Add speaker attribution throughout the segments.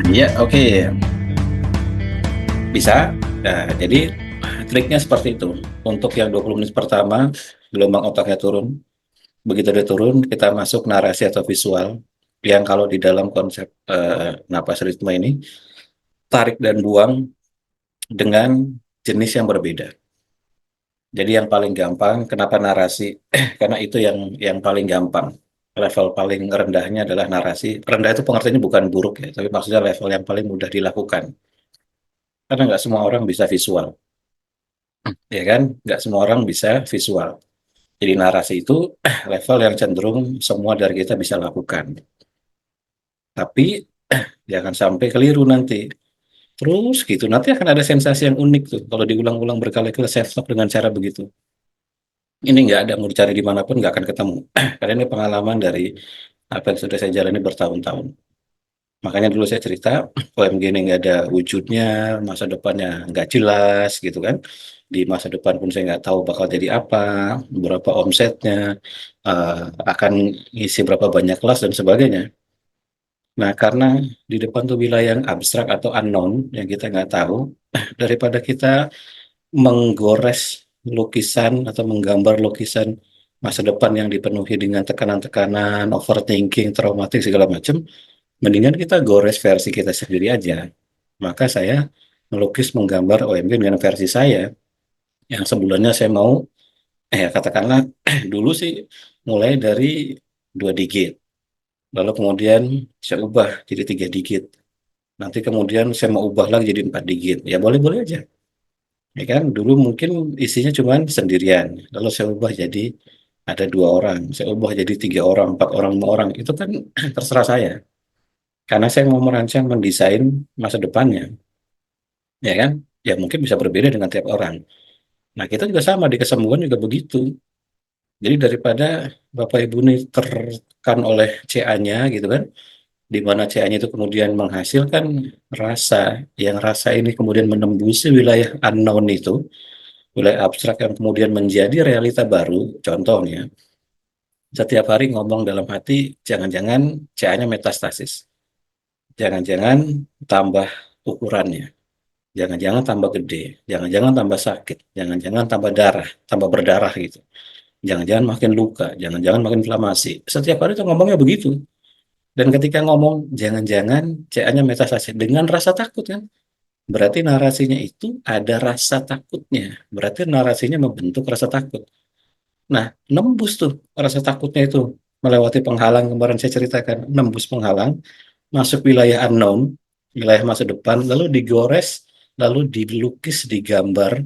Speaker 1: Iya, oke, bisa. Nah, jadi triknya seperti itu. Untuk yang 20 menit pertama, gelombang otaknya turun. Begitu dia turun, kita masuk narasi atau visual. Yang kalau di dalam konsep napas ritme ini, tarik dan buang dengan jenis yang berbeda. Jadi yang paling gampang, kenapa narasi? Karena itu yang paling gampang. Level paling rendahnya adalah narasi. Rendah itu pengertiannya bukan buruk ya, tapi maksudnya level yang paling mudah dilakukan. Karena nggak semua orang bisa visual, ya kan? Nggak semua orang bisa visual. Jadi narasi itu level yang cenderung semua dari kita bisa lakukan. Tapi jangan sampai keliru nanti. Terus gitu, nanti akan ada sensasi yang unik tuh. Kalau diulang-ulang berkali-kali self-talk dengan cara begitu. Ini nggak ada, mau dicari dimanapun nggak akan ketemu. Karena ini pengalaman dari apa yang sudah saya jalani bertahun-tahun. Makanya dulu saya cerita, OMG ini nggak ada wujudnya, masa depannya nggak jelas gitu kan. Di masa depan pun saya nggak tahu bakal jadi apa, berapa omsetnya, eh, akan ngisi berapa banyak kelas dan sebagainya. Nah, karena di depan tuh wilayah yang abstrak atau unknown yang kita nggak tahu, daripada kita menggores lukisan atau menggambar lukisan masa depan yang dipenuhi dengan tekanan-tekanan, overthinking, traumatik segala macam, mendingan kita gores versi kita sendiri aja. Maka saya melukis menggambar OMG dengan versi saya yang sebulannya saya mau, katakanlah dulu sih mulai dari 2 digit, lalu kemudian saya ubah jadi 3 digit. Nanti kemudian saya mau ubah lagi jadi 4 digit. Ya boleh-boleh aja. Ya kan, dulu mungkin isinya cuma sendirian. Lalu saya ubah jadi ada 2 orang. Saya ubah jadi 3 orang, 4 orang, 5 orang. Itu kan terserah saya. Karena saya mau merancang, mendesain masa depannya. Ya kan? Ya mungkin bisa berbeda dengan tiap orang. Nah kita juga sama, di kesembuhan juga begitu. Jadi daripada Bapak Ibu ini tertekan oleh CA-nya gitu kan, di mana CA-nya itu kemudian menghasilkan rasa, yang rasa ini kemudian menembus wilayah unknown itu, wilayah abstrak yang kemudian menjadi realita baru. Contohnya, setiap hari ngomong dalam hati, jangan-jangan CA-nya metastasis, jangan-jangan tambah ukurannya, jangan-jangan tambah gede, jangan-jangan tambah sakit, jangan-jangan tambah darah, tambah berdarah gitu, jangan-jangan makin luka, jangan-jangan makin inflamasi. Setiap hari itu ngomongnya begitu. Dan ketika ngomong jangan-jangan CA-nya metastasis dengan rasa takut kan, berarti narasinya itu ada rasa takutnya. Berarti narasinya membentuk rasa takut. Nah, nembus tuh rasa takutnya itu melewati penghalang kemarin saya ceritakan, nembus penghalang, masuk wilayah unknown, wilayah masa depan, lalu digores, lalu dilukis, digambar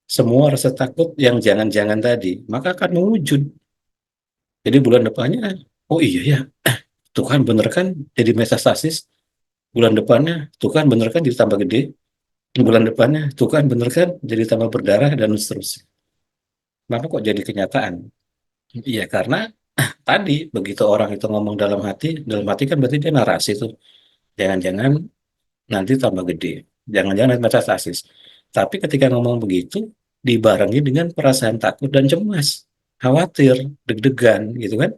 Speaker 1: semua rasa takut yang jangan-jangan tadi, maka akan mewujud. Jadi bulan depannya, oh iya ya, tuh kan bener kan jadi metastasis, bulan depannya, tuh kan bener kan jadi tambah gede, bulan depannya, tuh kan bener kan jadi tambah berdarah dan seterusnya. Maka kok jadi kenyataan? Iya karena tadi begitu orang itu ngomong dalam hati kan berarti dia narasi tuh. Jangan-jangan nanti tambah gede. Jangan-jangan nanti metastasis. Tapi ketika ngomong begitu, dibarengi dengan perasaan takut dan cemas, khawatir, deg-degan gitu kan.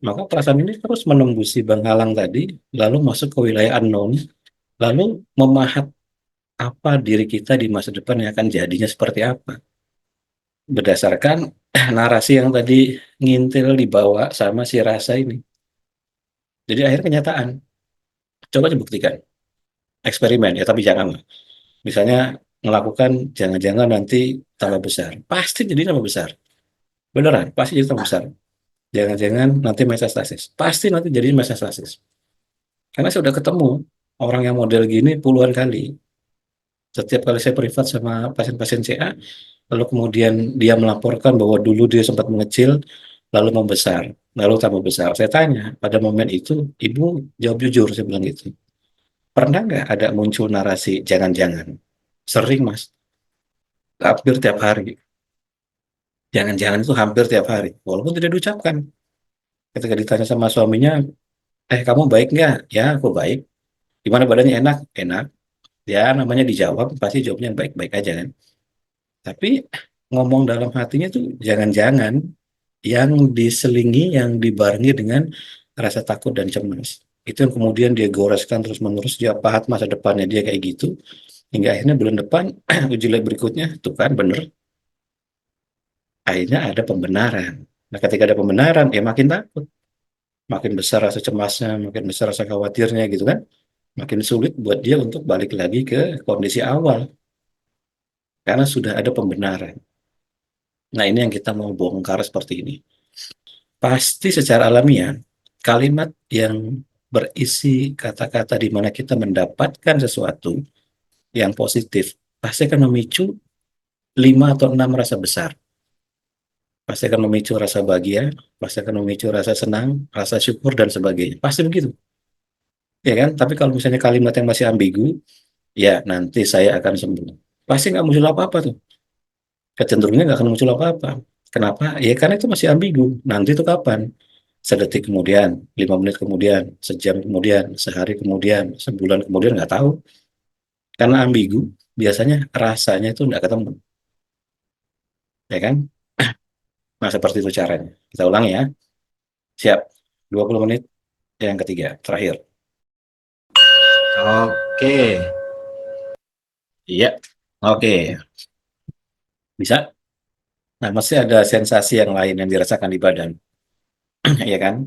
Speaker 1: Maka perasaan ini terus menembusi banghalang tadi, lalu masuk ke wilayah unknown, lalu memahat apa diri kita di masa depan yang akan jadinya seperti apa. Berdasarkan narasi yang tadi ngintil dibawa sama si rasa ini. Jadi akhirnya kenyataan. Coba dibuktikan. Eksperimen ya, tapi jangan. Misalnya melakukan jangan-jangan nanti tambah besar. Pasti jadi tambah besar. Beneran, pasti jadi tambah besar. Jangan-jangan nanti metastasis. Pasti nanti jadi metastasis. Karena saya sudah ketemu orang yang model gini puluhan kali. Setiap kali saya privat sama pasien-pasien CA, lalu kemudian dia melaporkan bahwa dulu dia sempat mengecil, lalu membesar, lalu tambah besar. Saya tanya, pada momen itu, ibu jawab jujur, saya bilang gitu. Pernah nggak ada muncul narasi jangan-jangan? Sering, Mas. Hampir tiap hari. Jangan-jangan itu hampir tiap hari. Walaupun tidak diucapkan. Ketika ditanya sama suaminya, kamu baik nggak? Ya, aku baik. Gimana badannya enak? Enak. Ya, namanya dijawab, pasti jawabnya baik-baik aja kan. Tapi ngomong dalam hatinya tuh jangan-jangan yang diselingi, yang dibarengi dengan rasa takut dan cemas. itu yang kemudian dia goreskan terus-menerus, dia pahat masa depannya dia kayak gitu, hingga akhirnya bulan depan uji lab berikutnya, tuh kan bener, akhirnya ada pembenaran. Nah, ketika ada pembenaran, ya makin takut, makin besar rasa cemasnya, makin besar rasa khawatirnya gitu kan, makin sulit buat dia untuk balik lagi ke kondisi awal, karena sudah ada pembenaran. Nah, ini yang kita mau bongkar seperti ini. Pasti secara alamiah, kalimat yang berisi kata-kata di mana kita mendapatkan sesuatu yang positif, pasti akan memicu 5 atau 6 rasa besar. Pasti akan memicu rasa bahagia, pasti akan memicu rasa senang, rasa syukur, dan sebagainya. Pasti begitu. Ya kan? Tapi kalau misalnya kalimat yang masih ambigu, ya nanti saya akan sembuh. Pasti nggak muncul apa-apa tuh. Kecenderungannya nggak akan muncul apa-apa. Kenapa? Ya karena itu masih ambigu. Nanti itu kapan? Sedetik kemudian, 5 menit kemudian, sejam kemudian, sehari kemudian, sebulan kemudian, nggak tahu. Karena ambigu, biasanya rasanya itu nggak ketemu. Ya kan? Nah, seperti itu caranya. Kita ulangi ya. Siap. 20 menit yang ketiga, terakhir. Oke. Iya. Oke. Bisa? Nah, mesti ada sensasi yang lain yang dirasakan di badan. Ya kan?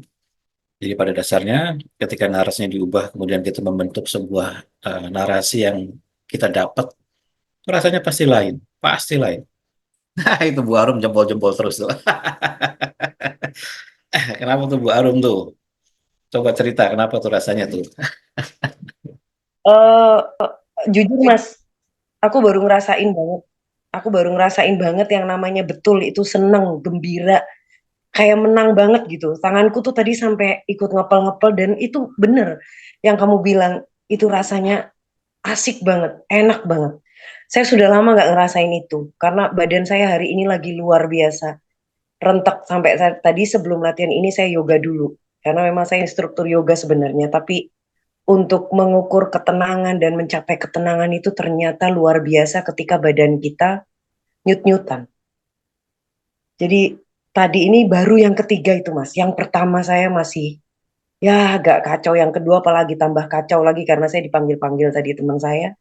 Speaker 1: Jadi pada dasarnya, ketika narasinya diubah, kemudian kita membentuk sebuah narasi yang kita dapat, rasanya pasti lain. Pasti lain. Nah, itu Bu Arum jempol-jempol terus tuh. Kenapa tuh Bu Arum tuh? Coba cerita, kenapa tuh rasanya tuh?
Speaker 2: Eh, jujur Mas, aku baru ngerasain banget. Aku baru ngerasain banget yang namanya betul itu seneng, gembira, kayak menang banget gitu. Tanganku tuh tadi sampai ikut ngepel-ngepel dan itu bener yang kamu bilang, itu rasanya asik banget, enak banget. Saya sudah lama nggak ngerasain itu karena badan saya hari ini lagi luar biasa. Rentek sampai tadi sebelum latihan ini saya yoga dulu. Karena memang saya instruktur yoga sebenarnya, tapi untuk mengukur ketenangan dan mencapai ketenangan itu ternyata luar biasa ketika badan kita nyut-nyutan. Jadi tadi ini baru yang ketiga itu Mas. Yang pertama saya masih ya agak kacau, yang kedua apalagi tambah kacau lagi karena saya dipanggil-panggil tadi teman saya.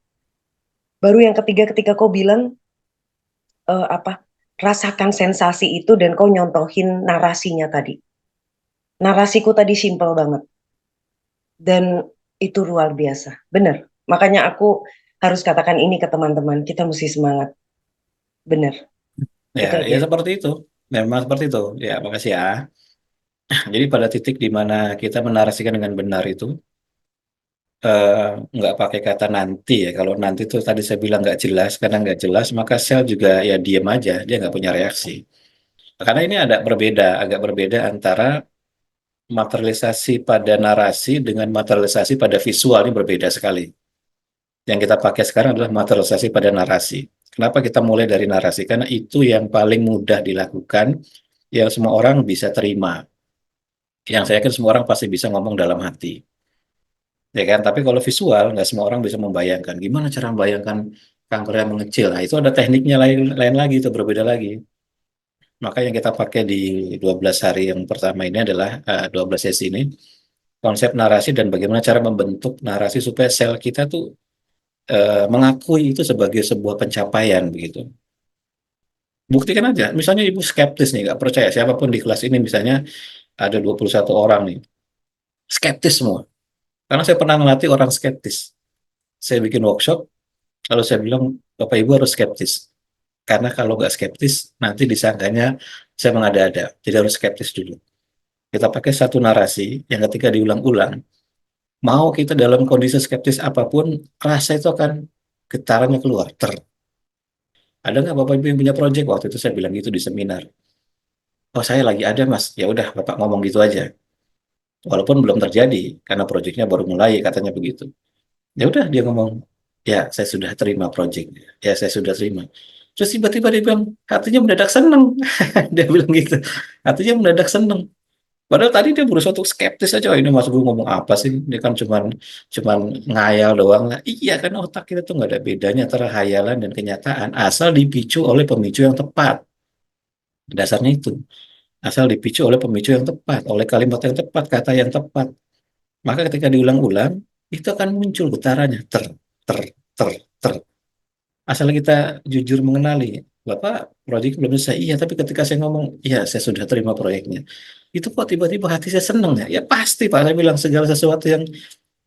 Speaker 2: Baru yang ketiga ketika kau bilang apa rasakan sensasi itu dan kau nyontohin narasinya tadi. Narasiku tadi simpel banget dan itu luar biasa. Bener. Makanya aku harus katakan ini ke teman-teman, kita mesti semangat. Bener.
Speaker 1: Ya,
Speaker 2: Itu
Speaker 1: ya
Speaker 2: aja.
Speaker 1: seperti itu. Memang seperti itu. Ya, makasih ya. Jadi pada titik di mana kita menarasikan dengan benar itu, eh, nggak pakai kata nanti ya. Kalau nanti itu tadi saya bilang nggak jelas, karena nggak jelas, maka sel juga ya diam aja, dia nggak punya reaksi. Karena ini agak berbeda antara materialisasi pada narasi dengan materialisasi pada visual, ini berbeda sekali. Yang kita pakai sekarang adalah materialisasi pada narasi. Kenapa kita mulai dari narasi? Karena itu yang paling mudah dilakukan, yang semua orang bisa terima. Yang saya yakin semua orang pasti bisa ngomong dalam hati. Ya kan? Tapi kalau visual, nggak semua orang bisa membayangkan. Gimana cara membayangkan kanker yang mengecil? Nah, itu ada tekniknya lain, lain lagi, itu berbeda lagi. Maka yang kita pakai di 12 hari yang pertama ini adalah 12 sesi ini, konsep narasi dan bagaimana cara membentuk narasi supaya sel kita tuh mengakui itu sebagai sebuah pencapaian begitu. Buktikan aja, misalnya ibu skeptis nih, nggak percaya siapapun di kelas ini, misalnya ada 21 orang nih, skeptis semua. Karena saya pernah melatih orang skeptis. Saya bikin workshop, lalu saya bilang, Bapak Ibu harus skeptis. Karena kalau nggak skeptis, nanti disangkanya saya mengada-ada. Jadi harus skeptis dulu. Kita pakai satu narasi yang ketika diulang-ulang, mau kita dalam kondisi skeptis apapun, rasa itu akan getarannya keluar. Ada nggak Bapak Ibu yang punya project? Waktu itu saya bilang gitu di seminar. Oh saya lagi ada Mas. Ya udah Bapak ngomong gitu aja. Walaupun belum terjadi karena proyeknya baru mulai katanya begitu. Ya udah dia ngomong, ya saya sudah terima proyeknya. Ya saya sudah terima. Terus tiba-tiba dia bilang hatinya mendadak seneng. Dia bilang gitu. Hatinya mendadak seneng. Padahal tadi dia berusaha untuk skeptis aja. "Oh, ini Mas Gu ngomong apa sih? Dia kan cuman cuman ngayal doang lah." Iya kan otak kita tuh nggak ada bedanya antara hayalan dan kenyataan asal dipicu oleh pemicu yang tepat. Dasarnya itu. Asal dipicu oleh pemicu yang tepat, oleh kalimat yang tepat, kata yang tepat. Maka ketika diulang-ulang, itu akan muncul getarannya, ter, ter, ter. Asal kita jujur mengenali, Bapak proyek belum selesai, iya, tapi ketika saya ngomong, iya saya sudah terima proyeknya. Itu kok tiba-tiba hati saya seneng ya? Ya pasti Pak, saya bilang segala sesuatu yang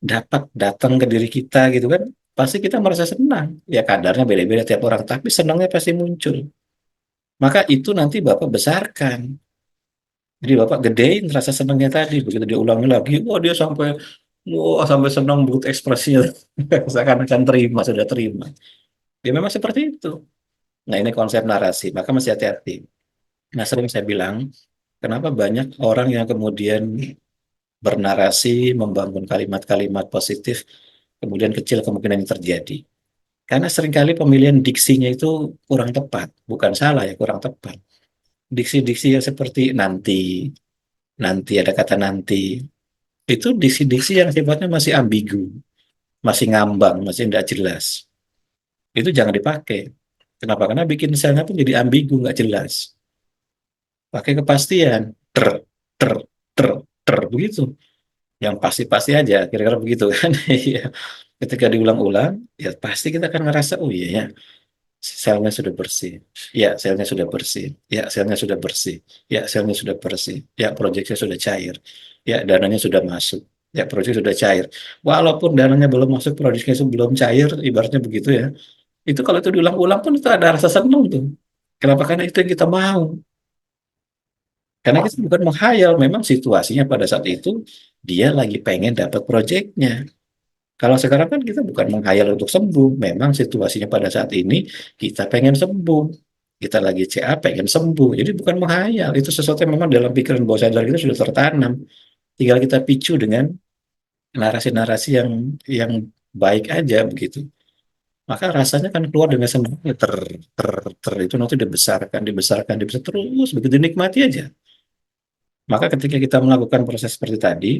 Speaker 1: dapat datang ke diri kita gitu kan, pasti kita merasa senang. Ya kadarnya beda-beda tiap orang, tapi senangnya pasti muncul. Maka itu nanti Bapak besarkan. Jadi Bapak gedein rasa senangnya tadi, begitu dia ulangi lagi, wah dia sampai wah sampai senang buat ekspresinya. Seakan-akan terima, sudah terima. Ya memang seperti itu. Nah ini konsep narasi, maka masih hati-hati. Nah sering saya bilang, kenapa banyak orang yang kemudian bernarasi, membangun kalimat-kalimat positif, kemudian kecil kemungkinan yang terjadi. Karena seringkali pemilihan diksinya itu kurang tepat, bukan salah ya, kurang tepat. Diksi-diksi yang seperti nanti, nanti ada kata nanti, itu diksi-diksi yang sifatnya masih ambigu, masih ngambang, masih tidak jelas. Itu jangan dipakai. Kenapa? Karena bikin misalnya pun jadi ambigu, nggak jelas. Pakai kepastian, ter, ter, ter, ter, begitu. Yang pasti-pasti aja, kira-kira begitu kan. Iya. Ketika diulang-ulang, ya pasti kita akan ngerasa, oh iya ya, selnya sudah bersih. Ya, selnya sudah bersih. Ya, selnya sudah bersih. Ya, selnya sudah bersih. Ya, proyeknya sudah cair. Ya, dananya sudah masuk. Ya, proyek sudah cair. Walaupun dananya belum masuk, proyeknya itu belum cair, ibaratnya begitu ya. Itu kalau itu diulang-ulang pun itu ada rasa senang tuh. Kenapa? Karena itu yang kita mau. Karena kita bukan menghayal, memang situasinya pada saat itu dia lagi pengen dapat proyeknya. Kalau sekarang kan kita bukan menghayal untuk sembuh, memang situasinya pada saat ini kita pengen sembuh. Kita lagi CA pengen sembuh, jadi bukan menghayal. Itu sesuatu yang memang dalam pikiran bawah sadar kita sudah tertanam. Tinggal kita picu dengan narasi-narasi yang baik aja begitu. Maka rasanya kan keluar dengan sendirinya ter itu nanti dibesarkan, dibesarkan, dibesarkan terus begitu nikmati aja. Maka ketika kita melakukan proses seperti tadi,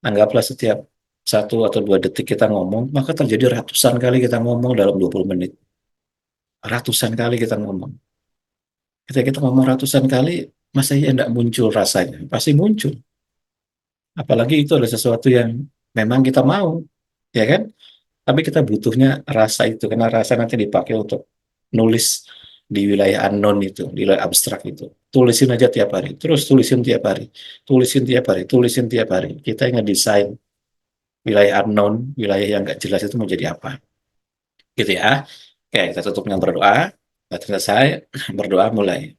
Speaker 1: anggaplah setiap 1 atau 2 detik kita ngomong, maka terjadi ratusan kali kita ngomong dalam 20 menit. Ratusan kali kita ngomong. Ketika kita ngomong ratusan kali, masa iya enggak muncul rasanya? Pasti muncul. Apalagi itu adalah sesuatu yang memang kita mau, ya kan? Tapi kita butuhnya rasa itu, karena rasa nanti dipakai untuk nulis di wilayah unknown itu, di wilayah abstrak itu. Tulisin aja tiap hari, terus tulisin tiap hari, tulisin tiap hari, tulisin tiap hari. Kita yang ngedesain wilayah unknown, wilayah yang nggak jelas itu mau jadi apa. Gitu ya. Oke, kita tutup dengan berdoa. Kita selesai, berdoa mulai.